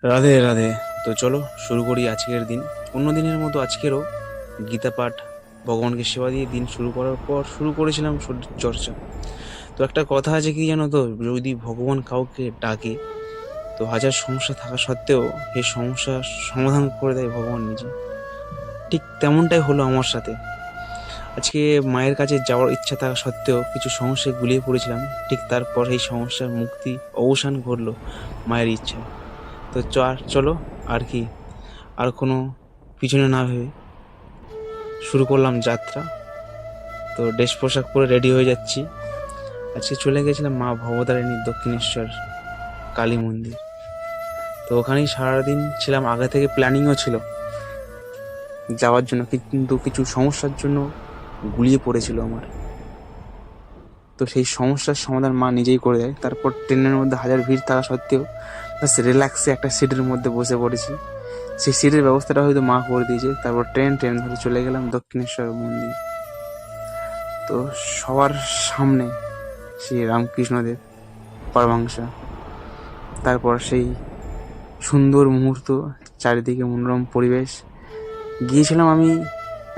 রাধে রাধে। তো চলো শুরু করি আজকের দিন। অন্য দিনের মতো আজকেরও গীতা পাঠ, ভগবানকে সেবা দিয়ে দিন শুরু করার পর শুরু করেছিলাম শরীর চর্চা। তো একটা কথা আছে কি জানো তো, যদি ভগবান কাউকে ডাকে তো হাজার সমস্যা থাকা সত্ত্বেও সেই সমস্যার সমাধান করে দেয় ভগবান নিজে। ঠিক তেমনটাই হলো আমার সাথে। আজকে মায়ের কাছে যাওয়ার ইচ্ছা থাকা সত্ত্বেও কিছু সমস্যায় গুলিয়ে পড়েছিলাম। ঠিক তারপর এই সমস্যার মুক্তি, অবসান ঘটলো মায়ের ইচ্ছায়। তো চলো আর কি, আর কোনো পিছনে না ভেবে শুরু করলাম যাত্রা। তো ড্রেস পোশাক পরে রেডি হয়ে যাচ্ছি। আজকে চলে গেছিলাম মা ভবতারিণীর দক্ষিণেশ্বর কালী মন্দির। তো ওখানেই সারাদিন ছিলাম, আগে থেকে প্ল্যানিংও ছিল যাওয়ার জন্য, কিন্তু কিছু সমস্যার জন্য গুলিয়ে পড়েছিল আমার। তো সেই সমস্যার সমাধান মা নিজেই করে দেয়। তারপর ট্রেনের মধ্যে হাজার ভিড় থাকা সত্ত্বেও বাস রিল্যাক্সে একটা সিটের মধ্যে বসে পড়েছি। সেই সিটের ব্যবস্থাটা হয়তো মা করে দিয়েছে। তারপর ট্রেন ধরে চলে গেলাম দক্ষিণেশ্বর মন্দির। তো সবার সামনে শ্রী রামকৃষ্ণদেব পরমহংস, তারপর সেই সুন্দর মুহূর্ত, চারিদিকে মনোরম পরিবেশ। গিয়েছিলাম আমি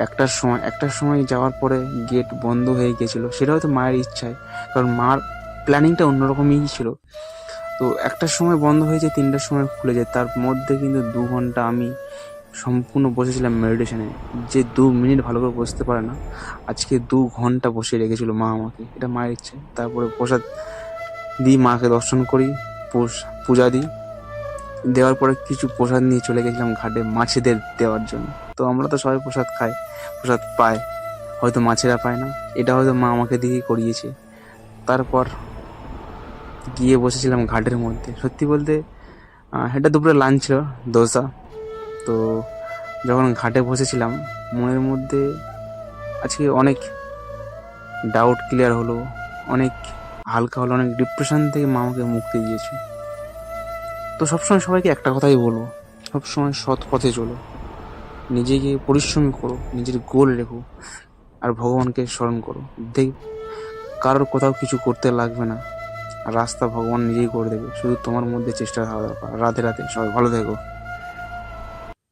একটার সময় যাওয়ার পরে গেট বন্ধ হয়ে গিয়েছিল। সেটা হয়তো মায়ের ইচ্ছায়, কারণ মার প্ল্যানিংটা অন্যরকমই ছিল। তো একটার সময় বন্ধ হয়েছে, 3টার সময় খুলে যায়। তার মধ্যে কিন্তু 2 ঘন্টা আমি সম্পূর্ণ বসেছিলাম মেডিটেশনে। যে 2 মিনিট ভালো করে বসতে পারে না, আজকে 2 ঘন্টা বসে রেখেছিল মা আমাকে। এটা মায়ের ইচ্ছে। তারপরে প্রসাদ দিই, মাকে দর্শন করি, পূজা দিই। দেওয়ার পরে কিছু প্রসাদ নিয়ে চলে গেছিলাম ঘাটে মাছেদের দেওয়ার জন্য। তো আমরা তো সবাই প্রসাদ খাই, প্রসাদ পায়, হয়তো মাছেরা পায় না। এটা হয়তো মা আমাকে দিয়েই করিয়েছে। তারপর গিয়ে বসেছিলাম ঘাটের মধ্যে। সত্যি বলতে এটা দুপুরে লাঞ্চ ছিল, দোসা। তো যখন ঘাটে বসেছিলাম, মনের মধ্যে আজকে অনেক ডাউট ক্লিয়ার হলো, অনেক হালকা হলো, অনেক ডিপ্রেশন থেকে মা আমাকে মুক্তি দিয়েছে। তো সবসময় সবাইকে একটা কথাই বলবো, সবসময় সৎ পথে চলো, নিজেকে পরিশ্রম করো, নিজের গোল রেখো, আর ভগবানকে স্মরণ করো। দেখ, কারোর কোথাও কিছু করতে লাগবে না, রাস্তা ভগবান নিজেই করে দেবে। শুধু তোমার মধ্যে চেষ্টা থাকা দরকার। রাধে রাধে, সবাই ভালো থেকো।